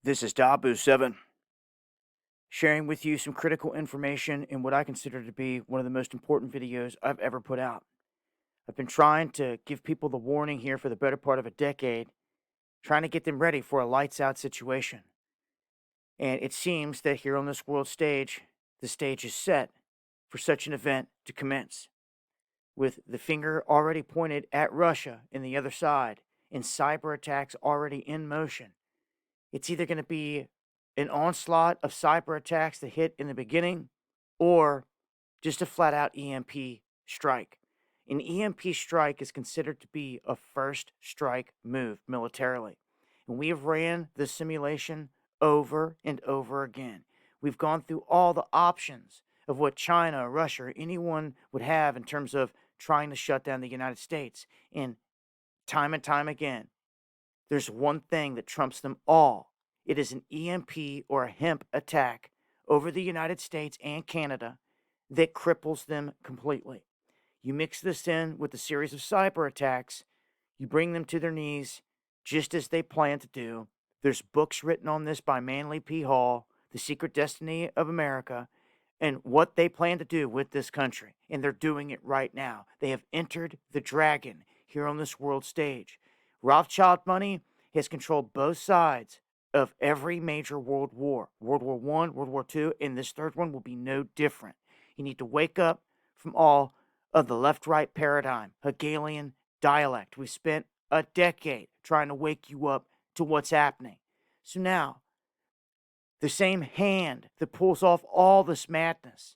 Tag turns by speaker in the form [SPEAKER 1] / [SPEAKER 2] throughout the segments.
[SPEAKER 1] This is Dabu7, sharing with you some critical information in what I consider to be one of the most important videos I've ever put out. I've been trying to give people the warning here for the better part of a decade, trying to get them ready for a lights out situation. And it seems that here on this world stage, the stage is set for such an event to commence, with the finger already pointed at Russia and the other side, and cyber attacks already in motion. It's either going to be an onslaught of cyber attacks that hit in the beginning, or just a flat out EMP strike. An EMP strike is considered to be a first strike move militarily. And we have ran the simulation over and over again. We've gone through all the options of what China, Russia, or anyone would have in terms of trying to shut down the United States. And time again, there's one thing that trumps them all. It is an EMP or a HEMP attack over the United States and Canada that cripples them completely. You mix this in with a series of cyber attacks, you bring them to their knees, just as they plan to do. There's books written on this by Manly P. Hall, The Secret Destiny of America, and what they plan to do with this country. And they're doing it right now. They have entered the dragon here on this world stage. Rothschild money has controlled both sides of every major world war. World War I, World War II, and this third one will be no different. You need to wake up from all of the left-right paradigm, Hegelian dialect. We spent a decade trying to wake you up to what's happening. So now, the same hand that pulls off all this madness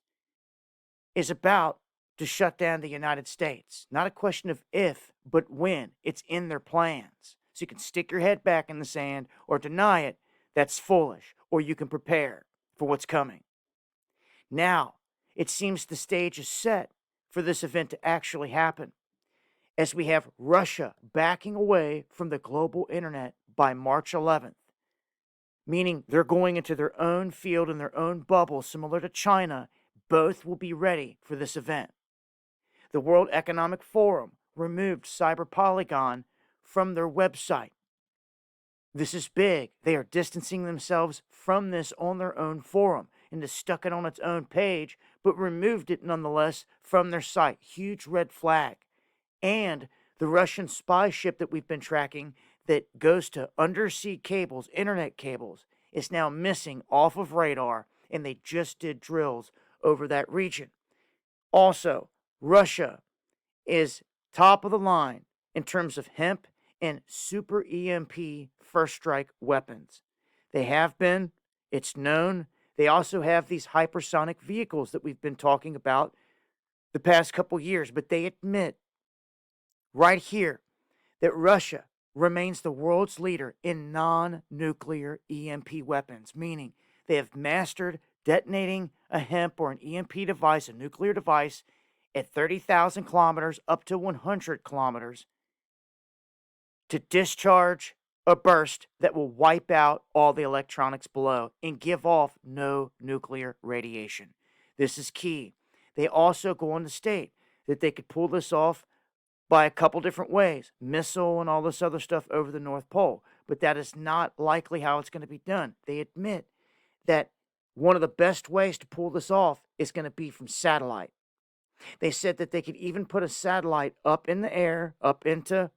[SPEAKER 1] is about to shut down the United States. Not a question of if, but when. It's in their plans. So you can stick your head back in the sand or deny it. That's foolish. Or you can prepare for what's coming. Now, it seems the stage is set for this event to actually happen, as we have Russia backing away from the global internet by March 11th, meaning they're going into their own field and their own bubble, similar to China. Both will be ready for this event. The World Economic Forum removed Cyber Polygon from their website. This is big. They are distancing themselves from this on their own forum and just stuck it on its own page, but removed it nonetheless from their site. Huge red flag. And the Russian spy ship that we've been tracking that goes to undersea cables, internet cables, is now missing off of radar, and they just did drills over that region. Also, Russia is top of the line in terms of HEMP and Super-EMP first strike weapons. They have been, it's known. They also have these hypersonic vehicles that we've been talking about the past couple years, but they admit right here that Russia remains the world's leader in non-nuclear EMP weapons, meaning they have mastered detonating a HEMP or an EMP device, a nuclear device, at 30,000 kilometers up to 100 kilometers to discharge a burst that will wipe out all the electronics below and give off no nuclear radiation. This is key. They also go on to state that they could pull this off by a couple different ways, missile and all this other stuff over the North Pole, but that is not likely how it's going to be done. They admit that one of the best ways to pull this off is going to be from satellite. They said that they could even put a satellite up in the air, up into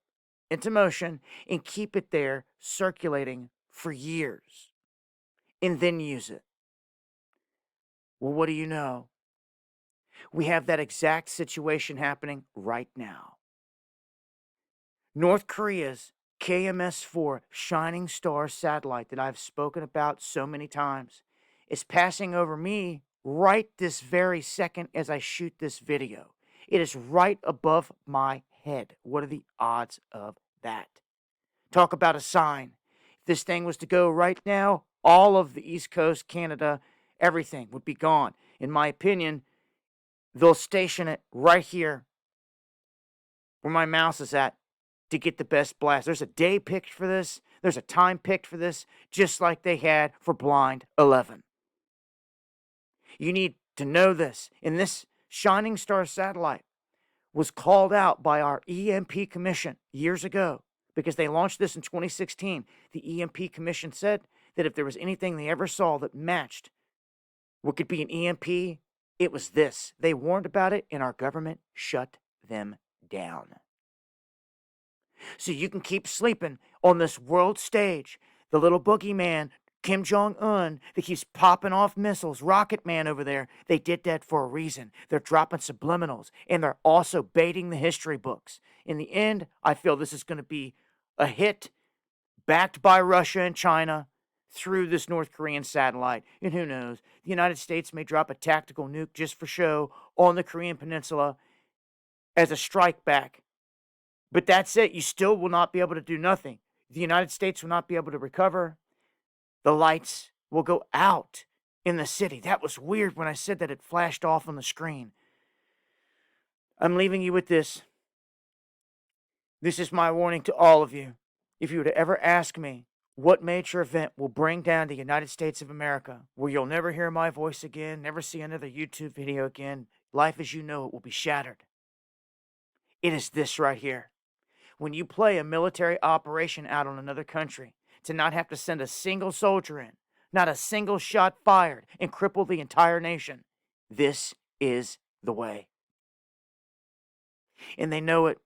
[SPEAKER 1] motion, and keep it there circulating for years, and then use it. Well, what do you know? We have that exact situation happening right now. North Korea's KMS-4 Shining Star satellite that I've spoken about so many times is passing over me right this very second as I shoot this video. It is right above my head. What are the odds of that? Talk about a sign. If this thing was to go right now, all of the East Coast, Canada, everything would be gone. In my opinion, they'll station it right here where my mouse is at to get the best blast. There's a day picked for this. There's a time picked for this, just like they had for Blind 11. You need to know this. And this Shining Star satellite was called out by our EMP Commission years ago because they launched this in 2016. The EMP Commission said that if there was anything they ever saw that matched what could be an EMP, it was this. They warned about it, and our government shut them down. So you can keep sleeping on this world stage. The little boogeyman, Kim Jong-un, that keeps popping off missiles, Rocket Man over there, they did that for a reason. They're dropping subliminals, and they're also baiting the history books. In the end, I feel this is going to be a hit backed by Russia and China through this North Korean satellite. And who knows, the United States may drop a tactical nuke just for show on the Korean Peninsula as a strike back. But that's it. You still will not be able to do nothing. The United States will not be able to recover. The lights will go out in the city. That was weird when I said that it flashed off on the screen. I'm leaving you with this. This is my warning to all of you. If you were to ever ask me what major event will bring down the United States of America, where you'll never hear my voice again, never see another YouTube video again, life as you know it will be shattered, it is this right here. When you play a military operation out on another country, to not have to send a single soldier in, not a single shot fired, and cripple the entire nation, this is the way. And they know it.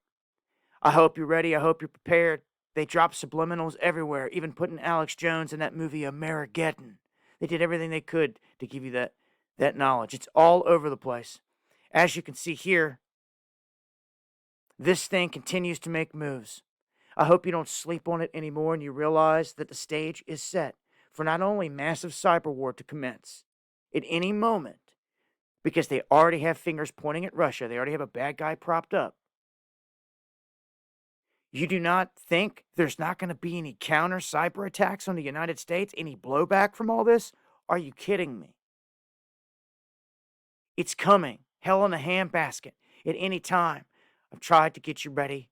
[SPEAKER 1] I hope you're ready. I hope you're prepared. They dropped subliminals everywhere, even putting Alex Jones in that movie Amerigeddon. They did everything they could to give you that knowledge. It's all over the place. As you can see here, this thing continues to make moves. I hope you don't sleep on it anymore and you realize that the stage is set for not only massive cyber war to commence at any moment, because they already have fingers pointing at Russia. They already have a bad guy propped up. You do not think there's not going to be any counter cyber attacks on the United States? Any blowback from all this? Are you kidding me? It's coming. Hell in a handbasket at any time. I've tried to get you ready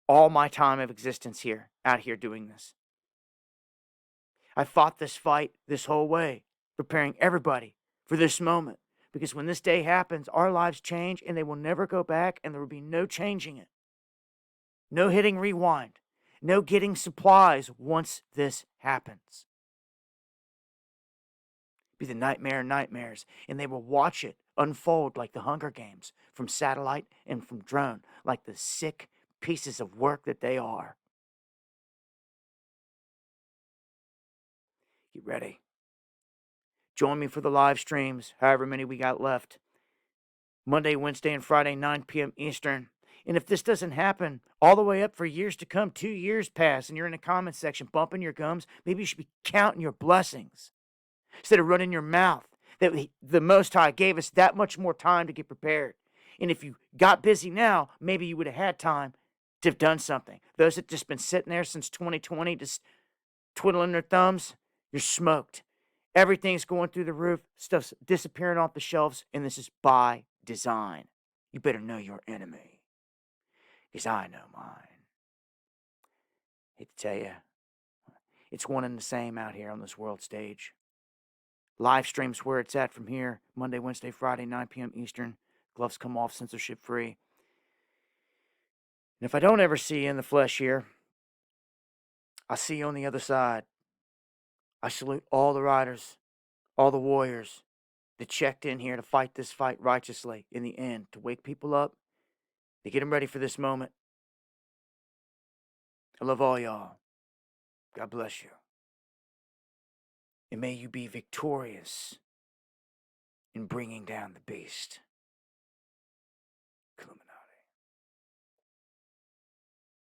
[SPEAKER 1] all my time of existence here, out here doing this. I fought this fight this whole way, preparing everybody for this moment. Because when this day happens, our lives change and they will never go back and there will be no changing it. No hitting rewind. No getting supplies once this happens. Be the nightmare of nightmares, and they will watch it unfold like the Hunger Games, from satellite and from drone, like the sick pieces of work that they are. Get ready. Join me for the live streams, however many we got left. Monday, Wednesday, and Friday, 9 p.m. Eastern. And if this doesn't happen all the way up for years to come, 2 years pass, and you're in the comment section bumping your gums, maybe you should be counting your blessings instead of running your mouth. That the Most High gave us that much more time to get prepared. And if you got busy now, maybe you would have had time to have done something. Those that just been sitting there since 2020, just twiddling their thumbs, you're smoked. Everything's going through the roof, stuff's disappearing off the shelves, and this is by design. You better know your enemy, because I know mine. Hate to tell you, it's one and the same out here on this world stage. Live streams where it's at from here, Monday, Wednesday, Friday, 9 p.m. Eastern. Gloves come off, censorship free. And if I don't ever see you in the flesh here, I'll see you on the other side. I salute all the riders, all the warriors that checked in here to fight this fight righteously in the end, to wake people up, to get them ready for this moment. I love all y'all. God bless you. And may you be victorious in bringing down the beast.